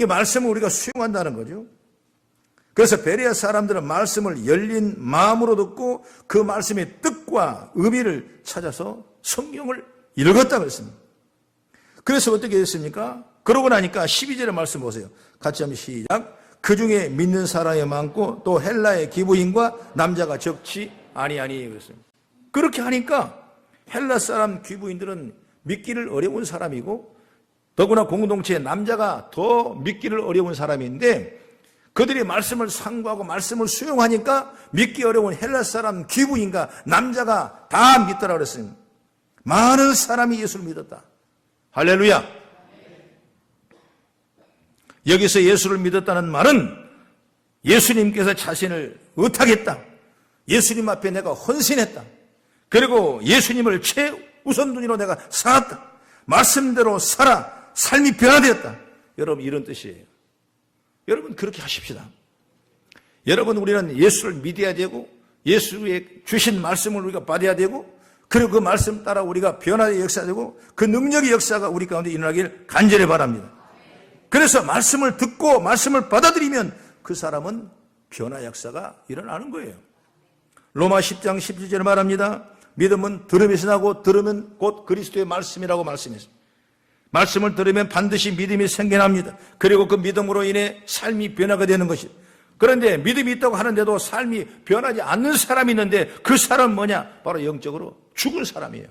그 말씀을 우리가 수용한다는 거죠. 그래서 베레아 사람들은 말씀을 열린 마음으로 듣고 그 말씀의 뜻과 의미를 찾아서 성경을 읽었다 그랬습니다. 그래서 어떻게 됐습니까? 그러고 나니까 12절의 말씀 보세요. 같이 한번 시작. 그 중에 믿는 사람이 많고 또 헬라의 기부인과 남자가 적지 아니하니 그랬습니다. 그렇게 하니까 헬라 사람 기부인들은 믿기를 어려운 사람이고 더구나 공동체의 남자가 더 믿기를 어려운 사람인데 그들이 말씀을 상고하고 말씀을 수용하니까 믿기 어려운 헬라 사람 기부인과 남자가 다 믿더라 그랬습니다. 많은 사람이 예수를 믿었다. 할렐루야. 여기서 예수를 믿었다는 말은 예수님께서 자신을 의탁했다. 예수님 앞에 내가 헌신했다. 그리고 예수님을 최우선순위로 내가 살았다. 말씀대로 살아 삶이 변화되었다. 여러분 이런 뜻이에요. 여러분 그렇게 하십시다. 여러분 우리는 예수를 믿어야 되고 예수의 주신 말씀을 우리가 받아야 되고 그리고 그 말씀 따라 우리가 변화의 역사되고 그 능력의 역사가 우리 가운데 일어나길 간절히 바랍니다. 그래서 말씀을 듣고 말씀을 받아들이면 그 사람은 변화 역사가 일어나는 거예요. 로마 10장 17절에 말합니다. 믿음은 들음에서 나고 들으면 곧 그리스도의 말씀이라고 말씀했습니다. 말씀을 들으면 반드시 믿음이 생겨납니다. 그리고 그 믿음으로 인해 삶이 변화가 되는 것입니다. 그런데 믿음이 있다고 하는데도 삶이 변하지 않는 사람이 있는데 그 사람은 뭐냐? 바로 영적으로 죽은 사람이에요.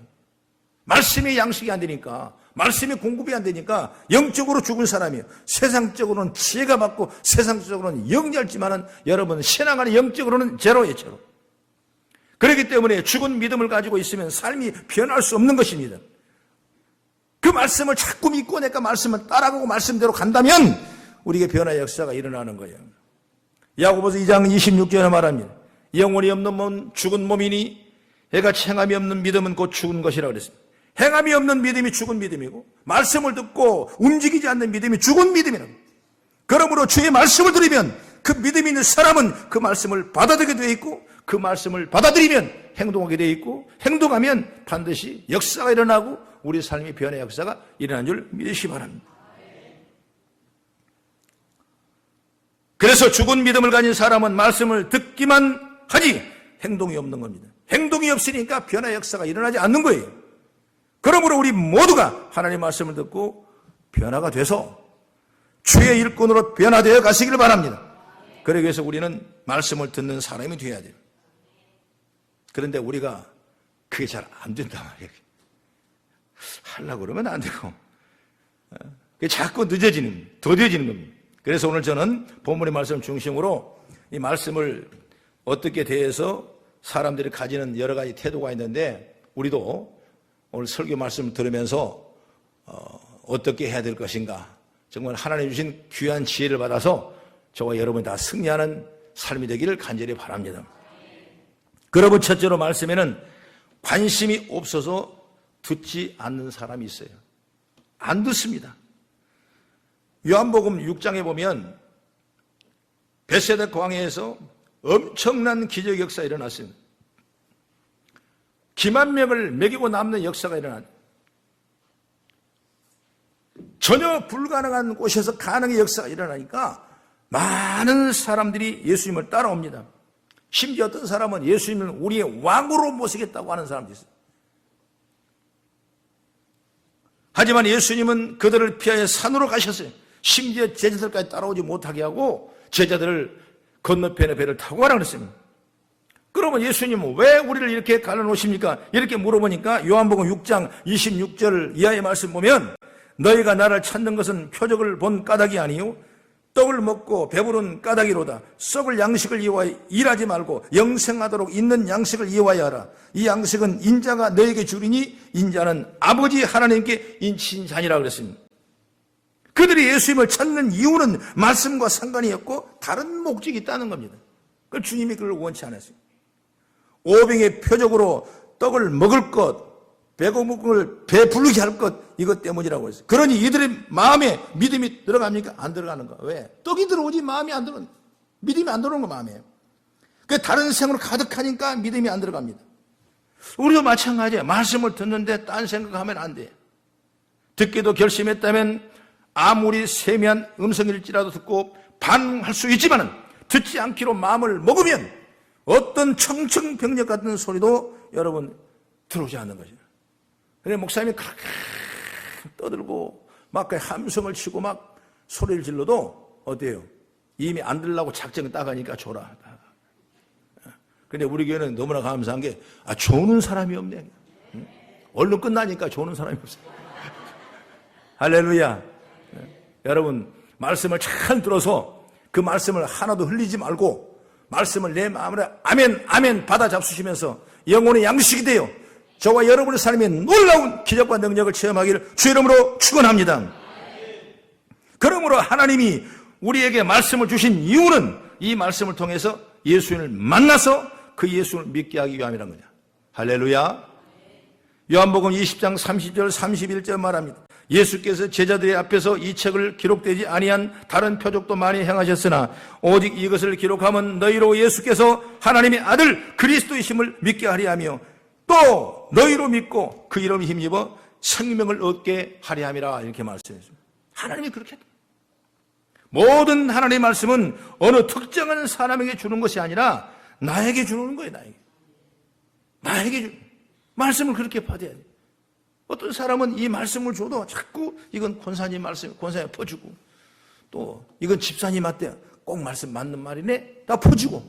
말씀이 양식이 안 되니까, 말씀이 공급이 안 되니까 영적으로 죽은 사람이에요. 세상적으로는 지혜가 받고 세상적으로는 영리하지만은 여러분 신앙 안에 영적으로는 제로예요, 제로. 그렇기 때문에 죽은 믿음을 가지고 있으면 삶이 변할 수 없는 것입니다. 그 말씀을 자꾸 믿고 내가 말씀을 따라가고 말씀대로 간다면 우리에게 변화의 역사가 일어나는 거예요. 야고보서 2장 26절에 말합니다. 영혼이 없는 몸은 죽은 몸이니 해같이 행함이 없는 믿음은 곧 죽은 것이라고 그랬습니다. 행함이 없는 믿음이 죽은 믿음이고 말씀을 듣고 움직이지 않는 믿음이 죽은 믿음이라고. 그러므로 주의 말씀을 들으면 그 믿음이 있는 사람은 그 말씀을 받아들이게 되어 있고 그 말씀을 받아들이면 행동하게 되어 있고 행동하면 반드시 역사가 일어나고 우리 삶의 변화의 역사가 일어나는 줄 믿으시기 바랍니다. 그래서 죽은 믿음을 가진 사람은 말씀을 듣기만 하지 행동이 없는 겁니다. 행동이 없으니까 변화의 역사가 일어나지 않는 거예요. 그러므로 우리 모두가 하나님의 말씀을 듣고 변화가 돼서 주의 일꾼으로 변화되어 가시기를 바랍니다. 그러기 위해서 우리는 말씀을 듣는 사람이 되어야 돼요. 그런데 우리가 그게 잘 안 된단 말이에요. 하려고 그러면 안 되고 그게 자꾸 늦어지는, 더뎌지는 겁니다. 그래서 오늘 저는 본문의 말씀 중심으로 이 말씀을 어떻게 대해서 사람들이 가지는 여러 가지 태도가 있는데 우리도 오늘 설교 말씀을 들으면서 어떻게 해야 될 것인가, 정말 하나님 주신 귀한 지혜를 받아서 저와 여러분이 다 승리하는 삶이 되기를 간절히 바랍니다. 그러분 첫째로 말씀에는 관심이 없어서 듣지 않는 사람이 있어요. 안 듣습니다. 요한복음 6장에 보면 벳세다 광야에서 엄청난 기적 역사가 일어났습니다. 기만 명을 먹이고 남는 역사가 일어났습니다. 전혀 불가능한 곳에서 가능의 역사가 일어나니까 많은 사람들이 예수님을 따라옵니다. 심지어 어떤 사람은 예수님을 우리의 왕으로 모시겠다고 하는 사람도 있어요. 하지만 예수님은 그들을 피하여 산으로 가셨어요. 심지어 제자들까지 따라오지 못하게 하고 제자들을 건너편의 배를 타고 가라 그랬습니다. 그러면 예수님은 왜 우리를 이렇게 갈라놓으십니까? 이렇게 물어보니까 요한복음 6장 26절 이하의 말씀 보면 너희가 나를 찾는 것은 표적을 본 까닭이 아니요 떡을 먹고 배부른 까닭이로다. 썩을 양식을 이용하여 일하지 말고 영생하도록 있는 양식을 이용하여 하라. 이 양식은 인자가 너에게 주리니 인자는 아버지 하나님께 인친 자니라 그랬습니다. 그들이 예수님을 찾는 이유는 말씀과 상관이 없고 다른 목적이 있다는 겁니다. 그 주님이 그걸 원치 않았어요. 오병의 표적으로 떡을 먹을 것, 배고픔을 배부르게 할 것, 이것 때문이라고 했어요. 그러니 이들의 마음에 믿음이 들어갑니까? 안 들어가는 거. 왜? 떡이 들어오지 마음이 안 들어오는, 믿음이 안 들어오는 거 마음에. 그 다른 생각으로 가득하니까 믿음이 안 들어갑니다. 우리도 마찬가지예요. 말씀을 듣는데 딴 생각하면 안 돼. 듣기도 결심했다면 아무리 세미한 음성일지라도 듣고 반응할 수 있지만은 듣지 않기로 마음을 먹으면 어떤 청청병력 같은 소리도 여러분 들어오지 않는 거죠. 그래 목사님이 그렇게 떠들고 막 함성을 치고 막 소리를 질러도 어때요? 이미 안 들으려고 작정을 따가니까 줘라. 근데 우리 교회는 너무나 감사한 게 조는 사람이 없네. 얼른 끝나니까 조는 사람이 없어요. 할렐루야. 여러분 말씀을 잘 들어서 그 말씀을 하나도 흘리지 말고 말씀을 내 마음으로 아멘 아멘 받아 잡수시면서 영혼의 양식이 되어 저와 여러분의 삶에 놀라운 기적과 능력을 체험하기를 주 이름으로 축원합니다. 그러므로 하나님이 우리에게 말씀을 주신 이유는 이 말씀을 통해서 예수님을 만나서 그 예수를 믿게 하기 위함이라는 거냐. 할렐루야. 요한복음 20장 30절 31절 말합니다. 예수께서 제자들의 앞에서 이 책을 기록되지 아니한 다른 표적도 많이 행하셨으나 오직 이것을 기록하면 너희로 예수께서 하나님의 아들 그리스도이심을 믿게 하리 하며 또 너희로 믿고 그 이름을 힘입어 생명을 얻게 하리 함이라 이렇게 말씀했습니다. 하나님이 그렇게 했다. 모든 하나님의 말씀은 어느 특정한 사람에게 주는 것이 아니라 나에게 주는 거예요. 나에게 주는 말씀을 그렇게 받아야 돼. 어떤 사람은 이 말씀을 줘도 자꾸 이건 권사님 말씀, 권사님 퍼주고 또 이건 집사님한테 꼭 말씀 맞는 말이네 다 퍼주고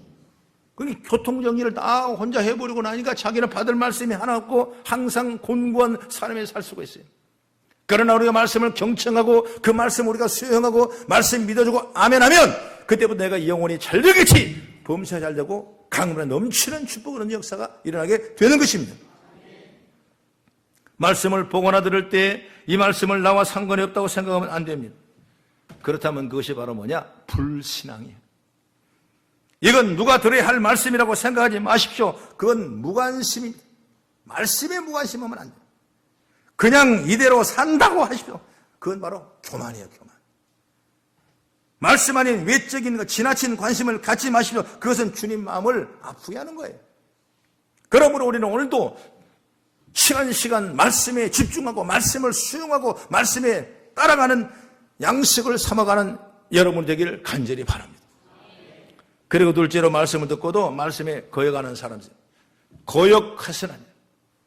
그러니 교통정리를 다 혼자 해버리고 나니까 자기는 받을 말씀이 하나 없고 항상 곤고한 삶에 살 수가 있어요. 그러나 우리가 말씀을 경청하고 그 말씀 우리가 수용하고 말씀 믿어주고 아멘하면 그때부터 내가 영혼이 잘 되겠지 범사가 잘 되고 강물에 넘치는 축복을 얻는 역사가 일어나게 되는 것입니다. 말씀을 보거나 들을 때 이 말씀을 나와 상관이 없다고 생각하면 안 됩니다. 그렇다면 그것이 바로 뭐냐? 불신앙이에요. 이건 누가 들어야 할 말씀이라고 생각하지 마십시오. 그건 무관심입니다. 말씀에 무관심하면 안 돼요. 그냥 이대로 산다고 하십시오. 그건 바로 교만이에요, 교만. 말씀 아닌 외적인 것, 지나친 관심을 갖지 마십시오. 그것은 주님 마음을 아프게 하는 거예요. 그러므로 우리는 오늘도 시간 말씀에 집중하고 말씀을 수용하고 말씀에 따라가는 양식을 삼아가는 여러분 되기를 간절히 바랍니다. 그리고 둘째로 말씀을 듣고도 말씀에 거역하는 사람들. 거역해서는 안 돼요.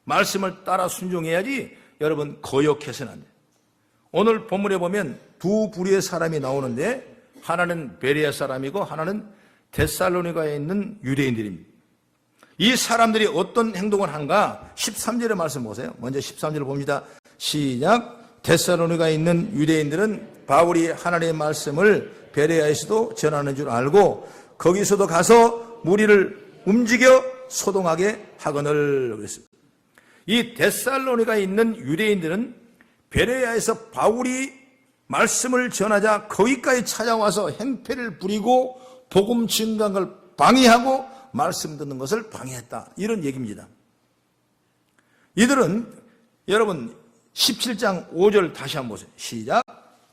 말씀을 따라 순종해야지 여러분 거역해서는 안 돼요. 오늘 본문에 보면 두 부류의 사람이 나오는데 하나는 베레아 사람이고 하나는 데살로니가에 있는 유대인들입니다. 이 사람들이 어떤 행동을 한가 13절의 말씀 보세요. 먼저 13절을 봅니다. 시작. 데살로니가에 있는 유대인들은 바울이 하나님의 말씀을 베레아에서도 전하는 줄 알고 거기서도 가서 무리를 움직여 소동하게 하거늘 그랬습니다. 이 데살로니가에 있는 유대인들은 베레아에서 바울이 말씀을 전하자 거기까지 찾아와서 행패를 부리고 복음 증강을 방해하고 말씀 듣는 것을 방해했다. 이런 얘기입니다. 이들은 여러분 17장 5절 다시 한번 보세요. 시작.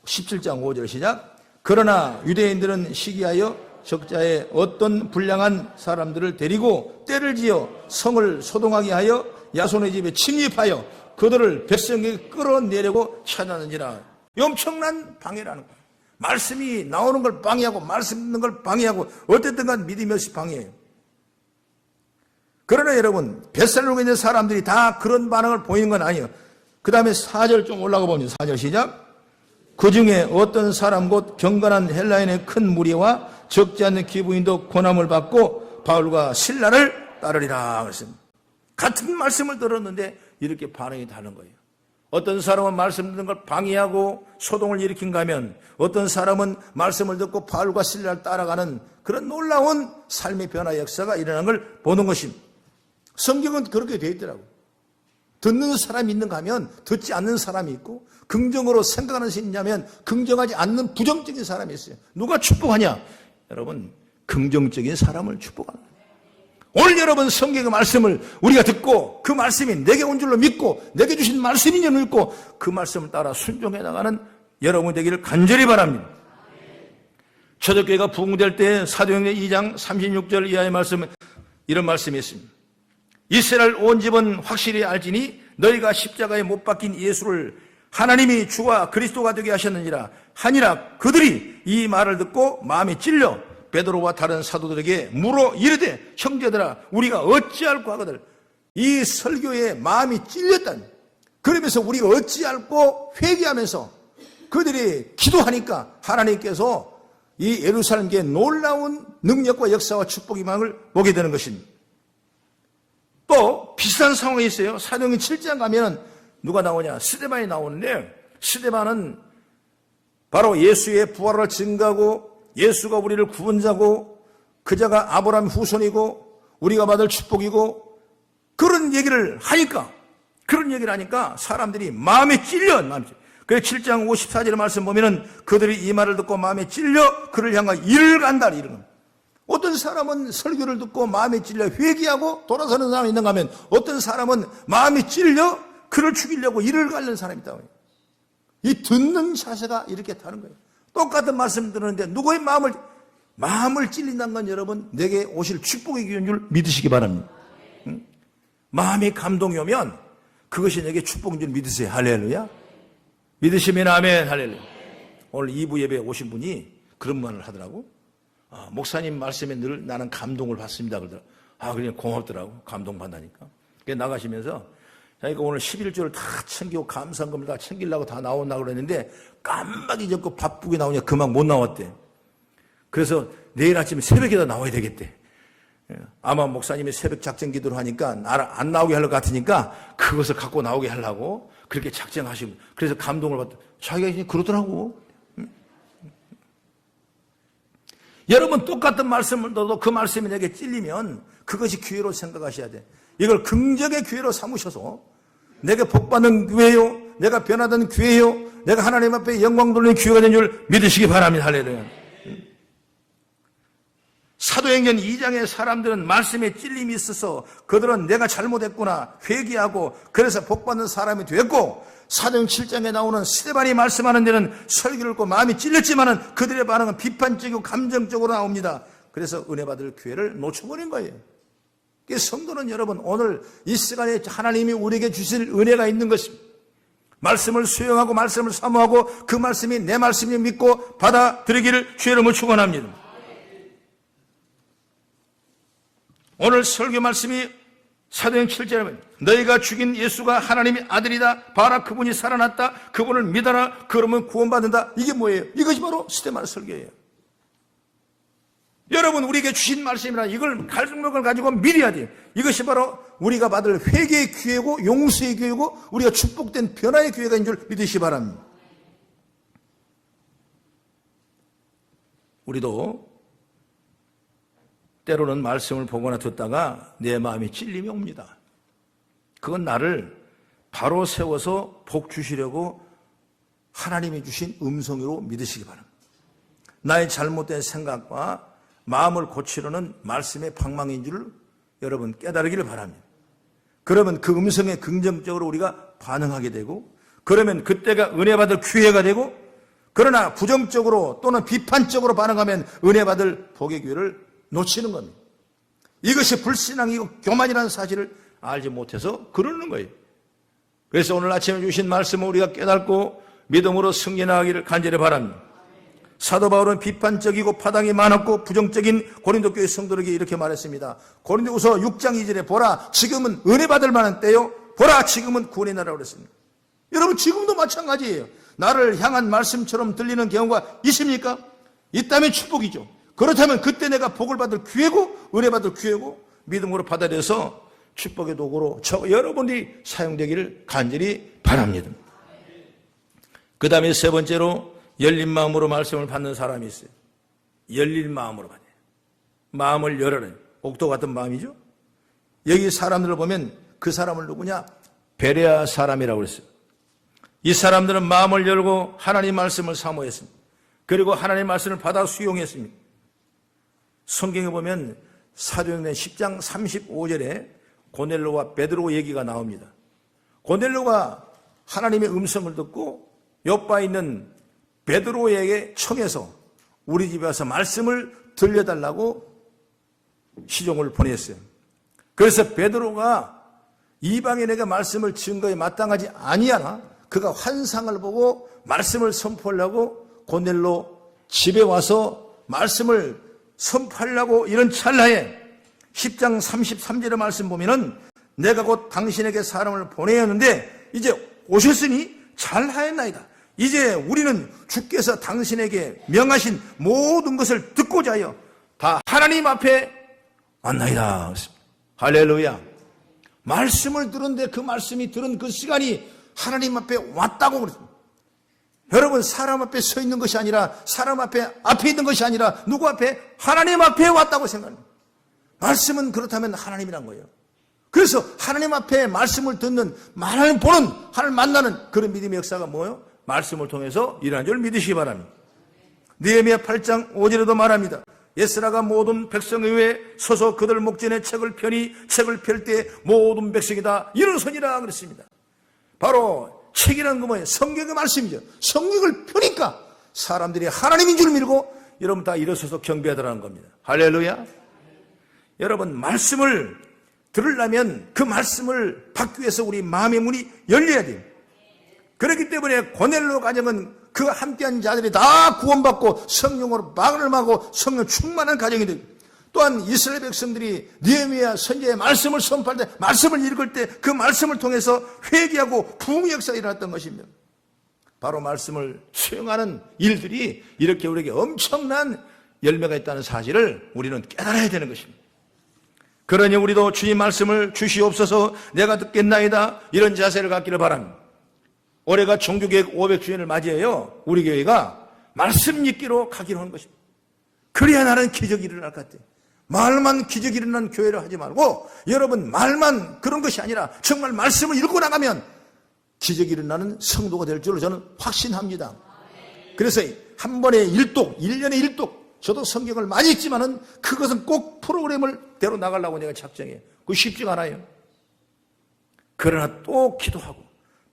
17장 5절 시작. 그러나 유대인들은 시기하여 적자에 어떤 불량한 사람들을 데리고 때를 지어 성을 소동하게 하여 야손의 집에 침입하여 그들을 백성에게 끌어내려고 찾았느니라. 엄청난 방해라는 거예요. 말씀이 나오는 걸 방해하고 말씀 듣는 걸 방해하고 어쨌든 간 믿음이 없이 방해해요. 그러나 여러분 벳살로니가에 있는 사람들이 다 그런 반응을 보이는 건 아니에요. 그 다음에 4절 좀 올라가 보면 4절 시작. 그 중에 어떤 사람 곧 경건한 헬라인의 큰 무리와 적지 않는 기부인도 고난을 받고 바울과 실라를 따르리라 그랬습니다. 같은 말씀을 들었는데 이렇게 반응이 다른 거예요. 어떤 사람은 말씀 듣는 걸 방해하고 소동을 일으킨가 하면 어떤 사람은 말씀을 듣고 바울과 실라를 따라가는 그런 놀라운 삶의 변화 역사가 일어나는 걸 보는 것입니다. 성경은 그렇게 되어 있더라고요. 듣는 사람이 있는가 하면 듣지 않는 사람이 있고 긍정으로 생각하는 사람이 있냐면 긍정하지 않는 부정적인 사람이 있어요. 누가 축복하냐? 여러분 긍정적인 사람을 축복하는 거예요. 오늘 여러분 성경의 말씀을 우리가 듣고 그 말씀이 내게 온 줄로 믿고 내게 주신 말씀인 줄 믿고 그 말씀을 따라 순종해 나가는 여러분 되기를 간절히 바랍니다. 초대교회가 부흥될 때 사도행전 2장 36절 이하의 말씀은 이런 말씀이 있습니다. 이스라엘 온 집은 확실히 알지니 너희가 십자가에 못 박힌 예수를 하나님이 주와 그리스도가 되게 하셨느니라 하니라. 그들이 이 말을 듣고 마음이 찔려 베드로와 다른 사도들에게 물어 이르되 형제들아 우리가 어찌할꼬 하거늘. 이 설교에 마음이 찔렸다니. 그러면서 우리가 어찌할꼬 회개하면서 그들이 기도하니까 하나님께서 이 예루살렘교회의 놀라운 능력과 역사와 축복임을 보게 되는 것입니다. 또 비슷한 상황이 있어요. 사도행전 7장 가면 누가 나오냐? 스데반이 나오는데, 스데반은 바로 예수의 부활을 증거하고 예수가 우리를 구원자고 그자가 아브라함 후손이고 우리가 받을 축복이고 그런 얘기를 하니까 사람들이 마음에 찔려. 그래서 7장 54절의 말씀 보면은 그들이 이 말을 듣고 마음에 찔려 그를 향하여 일을 간다. 이런 겁니다. 어떤 사람은 설교를 듣고 마음에 찔려 회개하고 돌아서는 사람이 있는가 하면 어떤 사람은 마음에 찔려 그를 죽이려고 일을 가려는 사람이 있다고 해요. 이 듣는 자세가 이렇게 다른 거예요. 똑같은 말씀 들었는데 누구의 마음을 찔린다는 건 여러분 내게 오실 축복의 기회인 줄 믿으시기 바랍니다. 응? 마음이 감동이 오면 그것이 내게 축복인 줄 믿으세요. 할렐루야. 믿으시면 아멘. 할렐루야. 오늘 2부 예배에 오신 분이 그런 말을 하더라고. 목사님 말씀에 늘 나는 감동을 받습니다. 그러더라고. 그냥 고맙더라고. 감동받다니까. 그래서 나가시면서 자기가 오늘 11조를 다 챙기고 감사금을 다 챙기려고 다 나온다고 그랬는데 깜빡 잊었고 바쁘게 나오냐 그만 못 나왔대. 그래서 내일 아침에 새벽에다 나와야 되겠대. 아마 목사님이 새벽 작정 기도를 하니까 안 나오게 할 것 같으니까 그것을 갖고 나오게 하려고 그렇게 작정하시고 그래서 감동을 받다. 자기가 그냥 그러더라고. 여러분 똑같은 말씀을 들어도 그 말씀이 내게 찔리면 그것이 기회로 생각하셔야 돼. 이걸 긍정의 기회로 삼으셔서 내가 복받는 기회요, 내가 변화된 기회요, 내가 하나님 앞에 영광 돌리는 기회가 된 줄 믿으시기 바랍니다. 할렐루야. 사도행전 2장의 사람들은 말씀에 찔림이 있어서 그들은 내가 잘못했구나 회개하고 그래서 복받는 사람이 됐고, 사도행전 7장에 나오는 스데반이 말씀하는 데는 설교를 듣고 마음이 찔렸지만은 그들의 반응은 비판적이고 감정적으로 나옵니다. 그래서 은혜 받을 기회를 놓쳐버린 거예요. 성도는 여러분 오늘 이 시간에 하나님이 우리에게 주실 은혜가 있는 것입니다. 말씀을 수용하고 말씀을 사모하고 그 말씀이 내 말씀을 믿고 받아들이기를 주의 이름으로 축원합니다. 오늘 설교 말씀이 사도행전 7절에 너희가 죽인 예수가 하나님의 아들이다. 봐라 그분이 살아났다. 그분을 믿어라. 그러면 구원받는다. 이게 뭐예요? 이것이 바로 스데반의 설교예요. 여러분 우리에게 주신 말씀이라 이걸 갈증력을 가지고 믿어야 돼요. 이것이 바로 우리가 받을 회개의 기회고 용서의 기회고 우리가 축복된 변화의 기회가 줄 믿으시기 바랍니다. 우리도 때로는 말씀을 보거나 듣다가 내 마음이 찔림이 옵니다. 그건 나를 바로 세워서 복 주시려고 하나님이 주신 음성으로 믿으시기 바랍니다. 나의 잘못된 생각과 마음을 고치려는 말씀의 방망이인 줄 여러분 깨달으기를 바랍니다. 그러면 그 음성에 긍정적으로 우리가 반응하게 되고 그러면 그때가 은혜 받을 기회가 되고 그러나 부정적으로 또는 비판적으로 반응하면 은혜 받을 복의 기회를 놓치는 겁니다. 이것이 불신앙이고 교만이라는 사실을 알지 못해서 그러는 거예요. 그래서 오늘 아침에 주신 말씀을 우리가 깨닫고 믿음으로 승리하기를 간절히 바랍니다. 사도 바울은 비판적이고 파당이 많았고 부정적인 고린도 교회 성도에게 이렇게 말했습니다. 고린도후서 6장 2절에 보라 지금은 은혜 받을 만한 때요 보라 지금은 구원의 날이라고 그랬습니다. 여러분 지금도 마찬가지예요. 나를 향한 말씀처럼 들리는 경우가 있습니까? 있다면 축복이죠. 그렇다면 그때 내가 복을 받을 기회고 은혜 받을 기회고 믿음으로 받아들여서 축복의 도구로 여러분이 사용되기를 간절히 바랍니다. 그 다음에 세 번째로 열린 마음으로 말씀을 받는 사람이 있어요. 열린 마음으로 받아요. 마음을 열어라. 옥도 같은 마음이죠. 여기 사람들을 보면 그 사람을 누구냐? 베레아 사람이라고 그랬어요. 이 사람들은 마음을 열고 하나님 말씀을 사모했습니다. 그리고 하나님 말씀을 받아 수용했습니다. 성경에 보면 사도행전 10장 35절에 고넬료와 베드로 얘기가 나옵니다. 고넬료가 하나님의 음성을 듣고 옆에 있는 베드로에게 청해서 우리 집에 와서 말씀을 들려달라고 시종을 보냈어요. 그래서 베드로가 이방인에게 말씀을 증거에 마땅하지 아니하나 그가 환상을 보고 말씀을 선포하려고 고넬로 집에 와서 말씀을 선포하려고 이런 찰나에 10장 33절의 말씀 보면은 내가 곧 당신에게 사람을 보내었는데 이제 오셨으니 잘하였나이다. 이제 우리는 주께서 당신에게 명하신 모든 것을 듣고자 하여 다 하나님 앞에 왔나이다. 할렐루야. 말씀을 들었는데 그 말씀이 들은 그 시간이 하나님 앞에 왔다고 그랬습니다. 여러분, 사람 앞에 서 있는 것이 아니라 사람 앞에 있는 것이 아니라 누구 앞에? 하나님 앞에 왔다고 생각합니다. 말씀은 그렇다면 하나님이란 거예요. 그래서 하나님 앞에 말씀을 듣는, 하나님 보는, 하나님 만나는 그런 믿음의 역사가 뭐예요? 말씀을 통해서 일어난 줄 믿으시기 바랍니다. 느헤미야 8장 5절에도 말합니다. 에스라가 모든 백성 위에 서서 그들 목전에 책을 펴니 책을 펼 때 모든 백성이 다 일어서니라 그랬습니다. 바로 책이라는 건 뭐예요? 성경의 말씀이죠. 성경을 펴니까 사람들이 하나님인 줄 믿고 여러분 다 일어서서 경배하더라는 겁니다. 할렐루야. 여러분, 말씀을 들으려면 그 말씀을 받기 위해서 우리 마음의 문이 열려야 돼요. 그렇기 때문에 고넬로 가정은 그 함께한 자들이 다 구원받고 성령으로 막을하고 성령 충만한 가정이 되고, 또한 이스라엘 백성들이 느헤미야 선지자의 말씀을 선포할 때, 말씀을 읽을 때 그 말씀을 통해서 회개하고 부흥의 역사가 일어났던 것입니다. 바로 말씀을 수용하는 일들이 이렇게 우리에게 엄청난 열매가 있다는 사실을 우리는 깨달아야 되는 것입니다. 그러니 우리도 주님 말씀을 주시옵소서, 내가 듣겠나이다, 이런 자세를 갖기를 바랍니다. 올해가 종교개혁 500주년을 맞이해요. 우리 교회가 말씀 읽기로 가기로 한 것입니다. 그래야 나는 기적이 일어날 것 같아요. 말만 기적이 일어나는 교회를 하지 말고, 여러분, 말만 그런 것이 아니라 정말 말씀을 읽고 나가면 기적이 일어나는 성도가 될 줄로 저는 확신합니다. 그래서 한 번에 1독, 1년에 1독, 저도 성경을 많이 읽지만은 그것은 꼭 프로그램을 대로 나가려고 내가 작정해요. 그거 쉽지가 않아요. 그러나 또 기도하고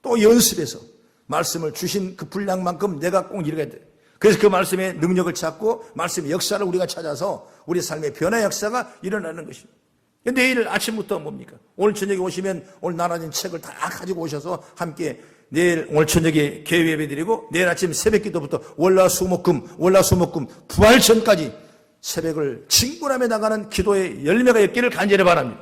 또 연습해서 말씀을 주신 그 분량만큼 내가 꼭 읽어야 돼. 그래서 그 말씀의 능력을 찾고 말씀의 역사를 우리가 찾아서 우리 삶의 변화 역사가 일어나는 것입니다. 내일 아침부터 뭡니까? 오늘 저녁에 오시면 오늘 나눠진 책을 다 가지고 오셔서 함께 내일 오늘 저녁에 개회 예배 드리고 내일 아침 새벽 기도부터 월화수목금 부활 전까지 새벽을 진군하며 나가는 기도의 열매가 있기를 간절히 바랍니다.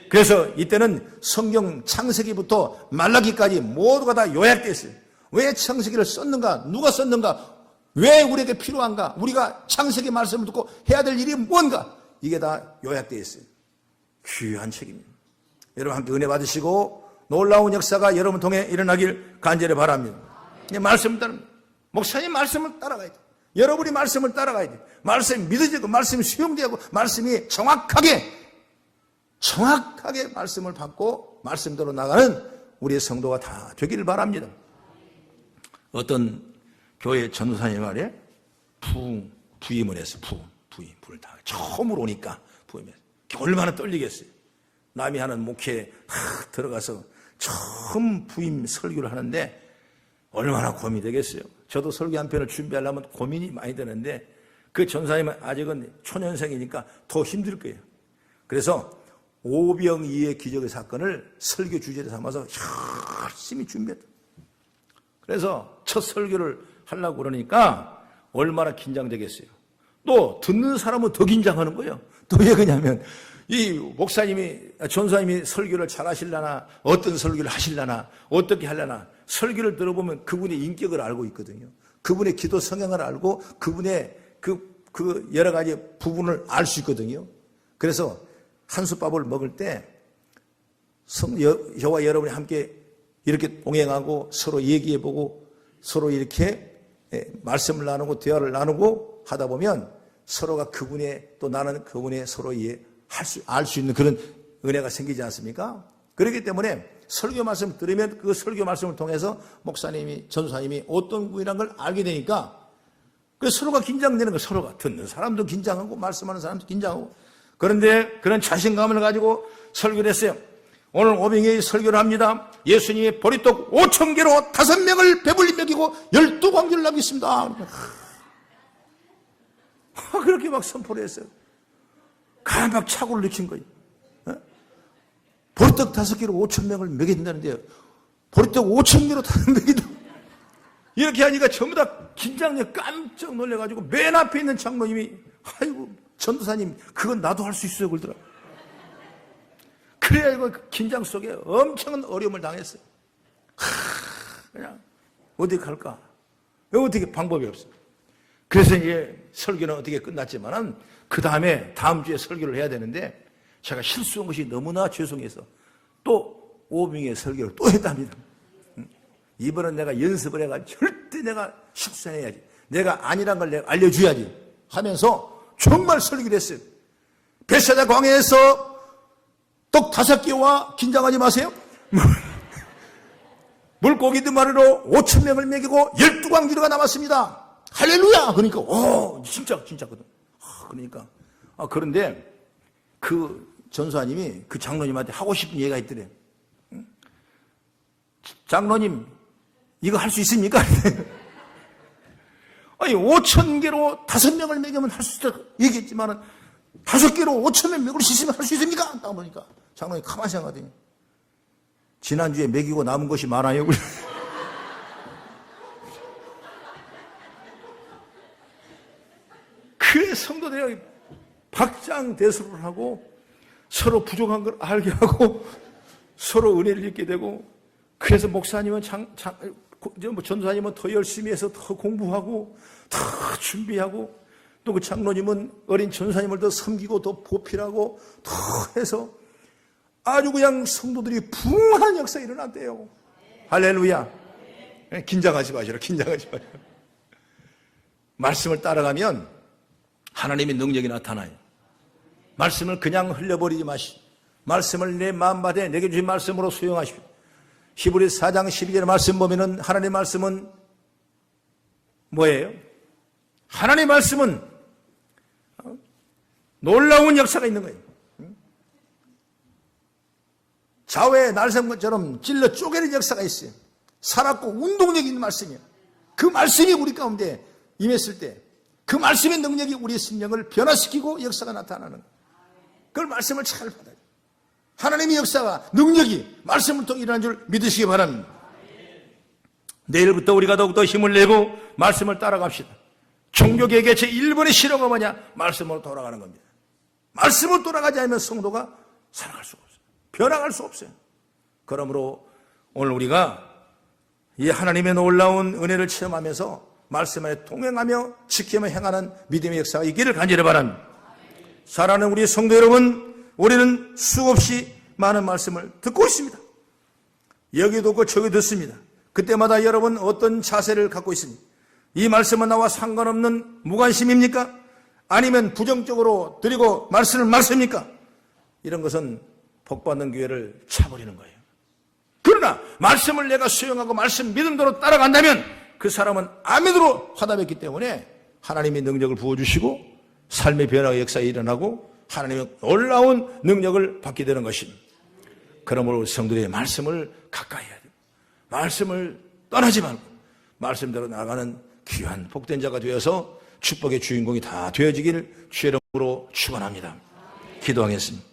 그래서 이때는 성경 창세기부터 말라기까지 모두가 다 요약되어 있어요. 왜 창세기를 썼는가? 누가 썼는가? 왜 우리에게 필요한가? 우리가 창세기 말씀을 듣고 해야 될 일이 뭔가? 이게 다 요약되어 있어요. 귀한 책입니다. 여러분 함께 은혜 받으시고 놀라운 역사가 여러분 통해 일어나길 간절히 바랍니다. 말씀을 따릅니다. 목사님 말씀을 따라가야 돼. 여러분이 말씀을 따라가야 돼. 말씀이 믿어지고 말씀이 수용되고 말씀이 정확하게 말씀을 받고 말씀대로 나가는 우리의 성도가 다 되기를 바랍니다. 어떤 교회 전도사님 말에 부임을 했어. 부임을 다 처음으로 오니까 부임했어. 얼마나 떨리겠어요. 남이 하는 목회에 들어가서 처음 부임 설교를 하는데 얼마나 고민이 되겠어요. 저도 설교 한 편을 준비하려면 고민이 많이 되는데 그 전사님은 아직은 초년생이니까 더 힘들 거예요. 그래서 오병이의 기적의 사건을 설교 주제로 삼아서 열심히 준비했다. 그래서 첫 설교를 하려고 그러니까 얼마나 긴장되겠어요. 또 듣는 사람은 더 긴장하는 거예요. 또 왜 그러냐면 이 목사님이 전사님이 설교를 잘 하시려나, 어떤 설교를 하시려나, 어떻게 하려나, 설교를 들어보면 그분의 인격을 알고 있거든요. 그분의 기도 성향을 알고 그분의 그 여러 가지 부분을 알 수 있거든요. 그래서 한솥밥을 먹을 때 저와 여러분이 함께 이렇게 동행하고 서로 얘기해보고 서로 이렇게 말씀을 나누고 대화를 나누고 하다 보면 서로가 그분의 또 나는 그분의 서로 알 수 있는 그런 은혜가 생기지 않습니까? 그렇기 때문에 설교 말씀을 들으면 그 설교 말씀을 통해서 목사님이 전사님이 어떤 분이란 걸 알게 되니까 그 서로가 긴장되는 거, 서로가 듣는 사람도 긴장하고 말씀하는 사람도 긴장하고. 그런데 그런 자신감을 가지고 설교를 했어요. 오늘 오병이의 설교를 합니다. 예수님이 보리떡 5,000개로 5명을 배불리 먹이고 12광주를 남겼습니다. 그렇게 막 선포를 했어요. 막 착오를 느낀 거예요. 보리떡 5개로 5,000명을 먹인다는데 보리떡 5,000개로 타는 배기도 이렇게 하니까 전부 다 긴장해 깜짝 놀래가지고 맨 앞에 있는 장로님이 아이고 전도사님 그건 나도 할 수 있어요 그러더라. 그래야 이거 긴장 속에 엄청난 어려움을 당했어요. 그냥 어디 갈까? 어떻게 방법이 없어요. 그래서 이제 설교는 어떻게 끝났지만은 그 다음에 다음 주에 설교를 해야 되는데 제가 실수한 것이 너무나 죄송해서 또 오병의 설교를 또 했답니다. 이번엔 내가 연습을 해가 절대 내가 실수해야지. 내가 아니란 걸 내가 알려줘야지 하면서 정말 설교를 했어요. 벳세다 광야에서 떡 5개와 긴장하지 마세요. 물고기들 마리로 5,000명을 먹이고 12광주리가 남았습니다. 할렐루야! 그러니까, 진짜거든. 그러니까. 그런데 그 전사님이 그 장로님한테 하고 싶은 얘기가 있더래. 장로님, 이거 할 수 있습니까? 아니, 5,000개로 5명을 먹이면 할 수 있다 얘기했지만은 5개로 5,000명 먹을 수 있으면 할 수 있습니까? 딱 보니까 장로님이 가만히 생각하더니 지난주에 먹이고 남은 것이 많아요. 그 성도들이 박장대소를 하고 서로 부족한 걸 알게 하고 서로 은혜를 잊게 되고 그래서 목사님은 전도사님은 더 열심히 해서 더 공부하고 더 준비하고 또 그 장로님은 어린 전도사님을 더 섬기고 더 보필하고 더 해서 아주 그냥 성도들이 붕한 역사가 일어났대요. 할렐루야. 긴장하지 마시라. 긴장하지 마시라. 말씀을 따라가면 하나님의 능력이 나타나요. 말씀을 그냥 흘려버리지 마시오. 말씀을 내 마음밭에 내게 주신 말씀으로 수용하십시오. 히브리서 4장 12절의 말씀 보면은 하나님의 말씀은 뭐예요? 하나님의 말씀은 놀라운 역사가 있는 거예요. 좌우의 날샘처럼 찔러 쪼개는 역사가 있어요. 살았고 운동력 있는 말씀이에요. 그 말씀이 우리 가운데 임했을 때 그 말씀의 능력이 우리의 심령을 변화시키고 역사가 나타나는 거예요. 그걸 말씀을 잘 받아요. 하나님의 역사가 능력이 말씀을 통해 일어나는 줄 믿으시기 바랍니다. 내일부터 우리가 더욱더 힘을 내고 말씀을 따라갑시다. 종교개혁의 제1번의 실효가 뭐냐? 말씀으로 돌아가는 겁니다. 말씀으로 돌아가지 않으면 성도가 살아갈 수가 없어요. 변화할 수 없어요. 그러므로 오늘 우리가 이 하나님의 놀라운 은혜를 체험하면서 말씀 안에 동행하며 지키며 행하는 믿음의 역사가 있기를 간절히 바랍니다. 사랑하는 우리 성도 여러분, 우리는 수없이 많은 말씀을 듣고 있습니다. 여기도 듣고 저기 듣습니다. 그때마다 여러분 어떤 자세를 갖고 있습니까? 이 말씀은 나와 상관없는 무관심입니까? 아니면 부정적으로 드리고 말씀을 맞습니까? 이런 것은 복받는 교회를 차버리는 거예요. 그러나 말씀을 내가 수용하고 말씀 믿음대로 따라간다면 그 사람은 아멘으로 화답했기 때문에 하나님의 능력을 부어주시고 삶의 변화의 역사가 일어나고 하나님의 놀라운 능력을 받게 되는 것입니다. 그러므로 성도의 말씀을 가까이 해야 돼요. 말씀을 떠나지 말고 말씀대로 나가는 귀한 복된 자가 되어서 축복의 주인공이 다 되어지기를 주의 이름으로 축원합니다. 기도하겠습니다.